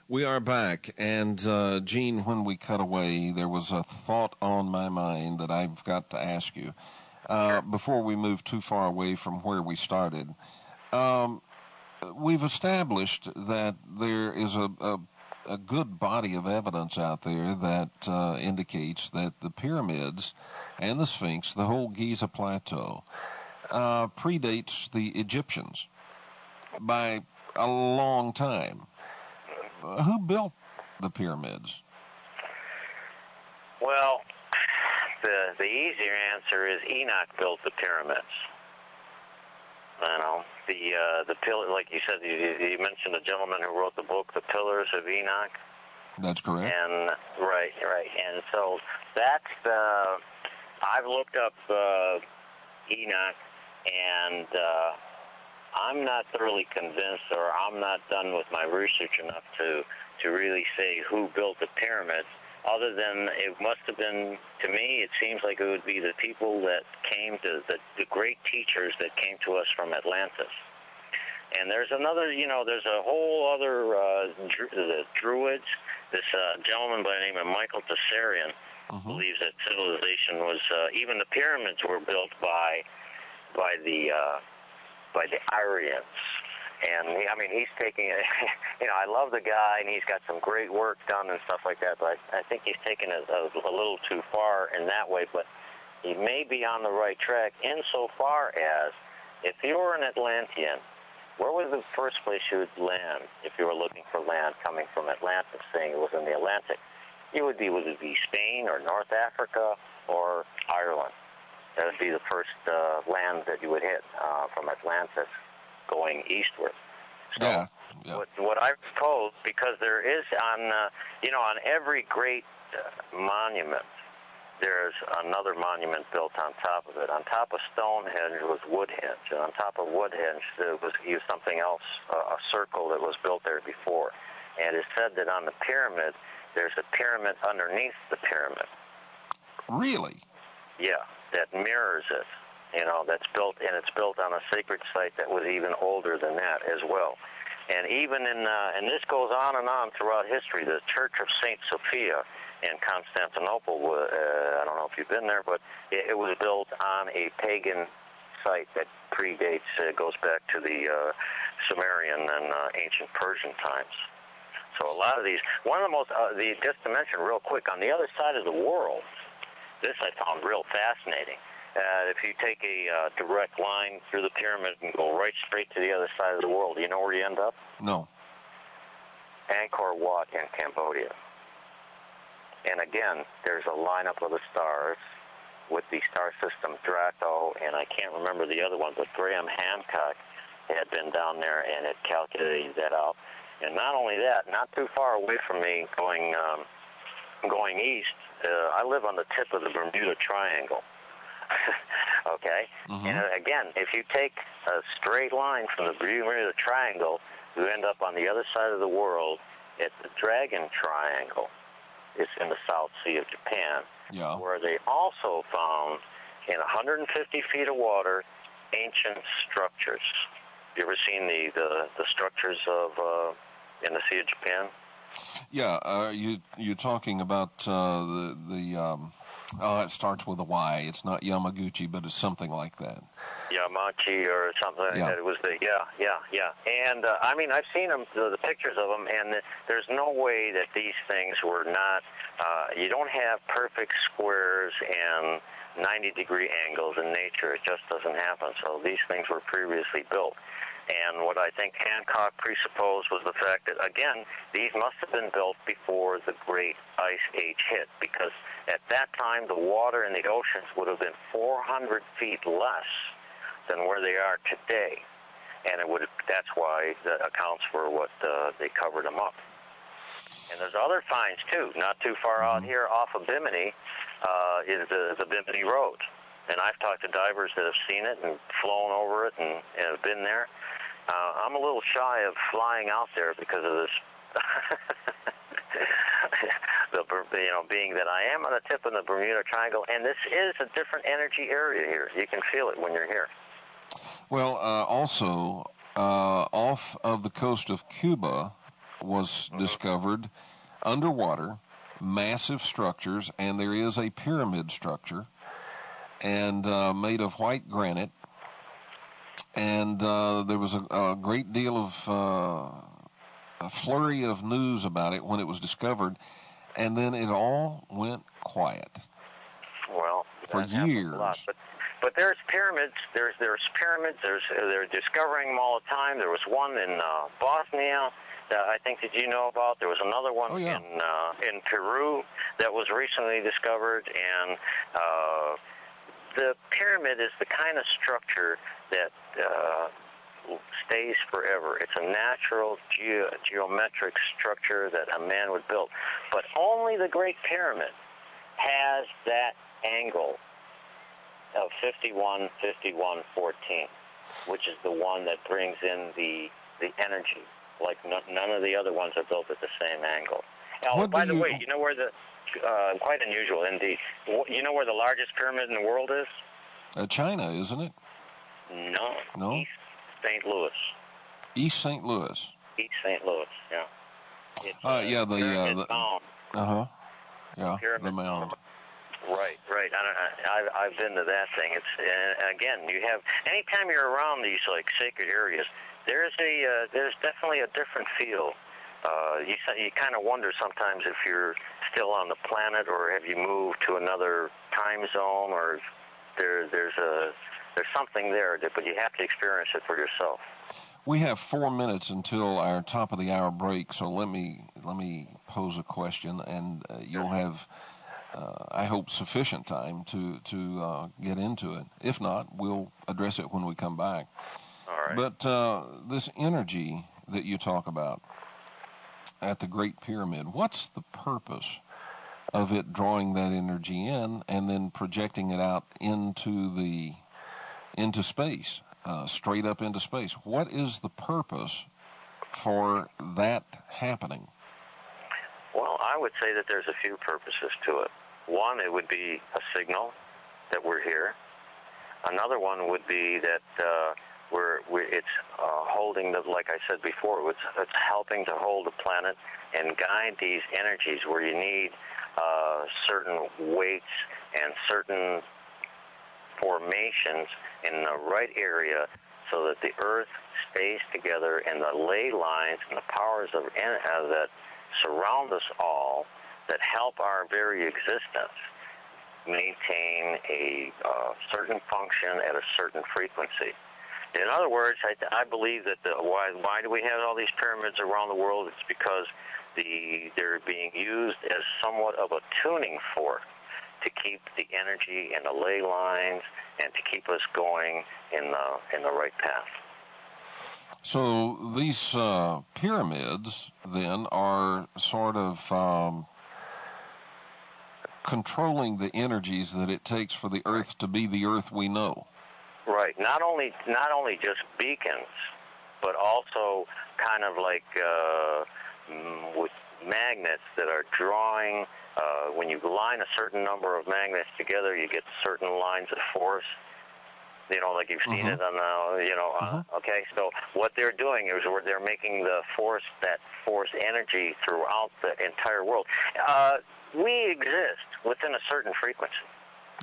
We are back, and Gene, when we cut away, there was a thought on my mind that I've got to ask you before we move too far away from where we started. We've established that there is a good body of evidence out there that indicates that the pyramids and the Sphinx, the whole Giza Plateau, predates the Egyptians by a long time. Who built the pyramids? Well, the easier answer is Enoch built the pyramids. You know, the pillar, like you said, you mentioned the gentleman who wrote the book, The Pillars of Enoch. That's correct. And right, and so that's I've looked up Enoch, and I'm not thoroughly convinced, or I'm not done with my research enough to really say who built the pyramids, other than it must have been, to me, it seems like it would be the people that came to, the great teachers that came to us from Atlantis. And there's another, there's a whole other, the Druids, this gentleman by the name of Michael Tessarian believes that civilization was, even the pyramids were built by the Aryans. And he's taking it. I love the guy, and he's got some great work done and stuff like that. But I think he's taken it a little too far in that way. But he may be on the right track insofar as, if you were an Atlantean, where was the first place you would land if you were looking for land coming from Atlantis, saying it was in the Atlantic? Would it be Spain or North Africa or Ireland? That would be the first land that you would hit from Atlantis going eastward. So yeah. What I propose, because there is on every great monument, there's another monument built on top of it. On top of Stonehenge was Woodhenge, and on top of Woodhenge there was something else, a circle that was built there before. And it's said that on the pyramid, there's a pyramid underneath the pyramid. Really? Yeah, that mirrors it. That's built, and it's built on a sacred site that was even older than that as well. And even and this goes on and on throughout history, the Church of St. Sophia in Constantinople, I don't know if you've been there, but it was built on a pagan site that predates, goes back to the Sumerian and ancient Persian times. So a lot of these, one of the most, just to mention real quick, on the other side of the world, this I found real fascinating. If you take a direct line through the pyramid and go right straight to the other side of the world, you know where you end up? No. Angkor Wat in Cambodia. And again, there's a lineup of the stars with the star system Draco, and I can't remember the other one, but Graham Hancock had been down there and had calculated that out. And not only that, not too far away from me, going east, I live on the tip of the Bermuda Triangle. Okay? And again, if you take a straight line from the Bermuda Triangle, you end up on the other side of the world at the Dragon Triangle. It's in the South Sea of Japan, where they also found, in 150 feet of water, ancient structures. You ever seen the structures of in the Sea of Japan? Yeah, you're talking about it starts with a Y. It's not Yamaguchi, but it's something like that. Yamachi or something like that. It was yeah. And I've seen them, the pictures of them, and there's no way that these things were not. You don't have perfect squares and 90-degree angles in nature. It just doesn't happen. So these things were previously built. And what I think Hancock presupposed was the fact that, again, these must have been built before the Great Ice Age hit, because at that time the water in the oceans would have been 400 feet less than where they are today. And that's why that accounts for what they covered them up. And there's other finds, too. Not too far out here off of Bimini is the Bimini Road. And I've talked to divers that have seen it and flown over it and have been there. I'm a little shy of flying out there because of this, being that I am on the tip of the Bermuda Triangle, and this is a different energy area here. You can feel it when you're here. Well, also, off of the coast of Cuba, was discovered underwater, massive structures, and there is a pyramid structure, and made of white granite. And there was a great deal of a flurry of news about it when it was discovered, and then it all went quiet. Well, for years. But there's pyramids. There's pyramids. They're discovering them all the time. There was one in Bosnia that I think that you know about. There was another one in Peru that was recently discovered, and the pyramid is the kind of structure that stays forever. It's a natural geometric structure that a man would build. But only the Great Pyramid has that angle of 51, 51, 14, which is the one that brings in the energy. Like none of the other ones are built at the same angle. Now, by the way, you know where the quite unusual indeed. You know where the largest pyramid in the world is? China, isn't it? No. East St. Louis. East St. Louis. East St. Louis. Yeah. It's, mound. Yeah, pyramid the mound. Right. I've been to that thing. It's again, you have anytime you're around these like sacred areas, there's definitely a different feel. You kind of wonder sometimes if you're still on the planet or have you moved to another time zone, or there's something there, but you have to experience it for yourself. We have 4 minutes until our top of the hour break, so let me pose a question, and you'll have, I hope, sufficient time to get into it. If not, we'll address it when we come back. All right. But this energy that you talk about at the Great Pyramid, what's the purpose of it drawing that energy in and then projecting it out into space, straight up into space? What is the purpose for that happening? Well, I would say that there's a few purposes to it. One, it would be a signal that we're here. Another one would be that it's holding like I said before, it's helping to hold the planet and guide these energies where you need certain weights and certain formations in the right area so that the Earth stays together, and the ley lines and the powers that surround us all, that help our very existence, maintain a certain function at a certain frequency. In other words, I believe that why do we have all these pyramids around the world? It's because they're being used as somewhat of a tuning fork to keep the energy and the ley lines and to keep us going in the right path. So these pyramids then are sort of controlling the energies that it takes for the Earth to be the Earth we know. Right. Not only just beacons, but also kind of like with magnets that are drawing. When you line a certain number of magnets together, you get certain lines of force. You know, like you've seen it on the, okay. So what they're doing is they're making that force energy throughout the entire world. We exist within a certain frequency.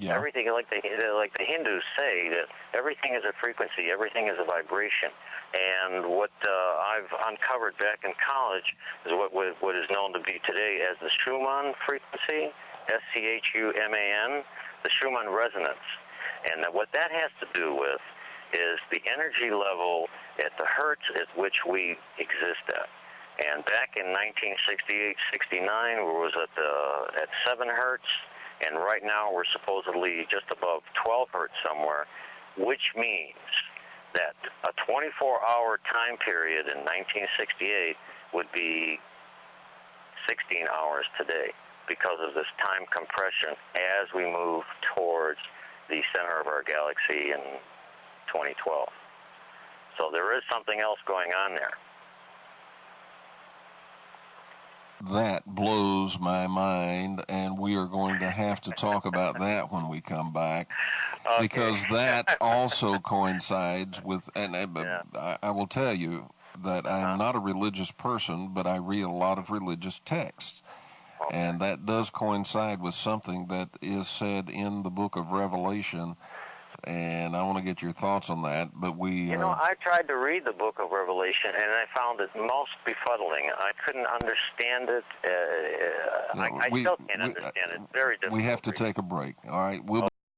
Yeah. Everything, like the Hindus say, that everything is a frequency, everything is a vibration. And what I've uncovered back in college is what is known to be today as the Schumann frequency, SCHUMAN, the Schumann resonance. And what that has to do with is the energy level at the hertz at which we exist at. And back in 1968, 69, we was at 7 hertz. And right now we're supposedly just above 12 hertz somewhere, which means that a 24-hour time period in 1968 would be 16 hours today because of this time compression as we move towards the center of our galaxy in 2012. So there is something else going on there. That blows my mind, and we are going to have to talk about that when we come back, because that also coincides with, and I will tell you, that I'm not a religious person, but I read a lot of religious texts. Okay. And that does coincide with something that is said in the book of Revelation, and I want to get your thoughts on that. But I tried to read the book of Revelation, and I found it most befuddling. I couldn't understand it. I still can't understand it. It's very difficult. We have to take a break. All right, we'll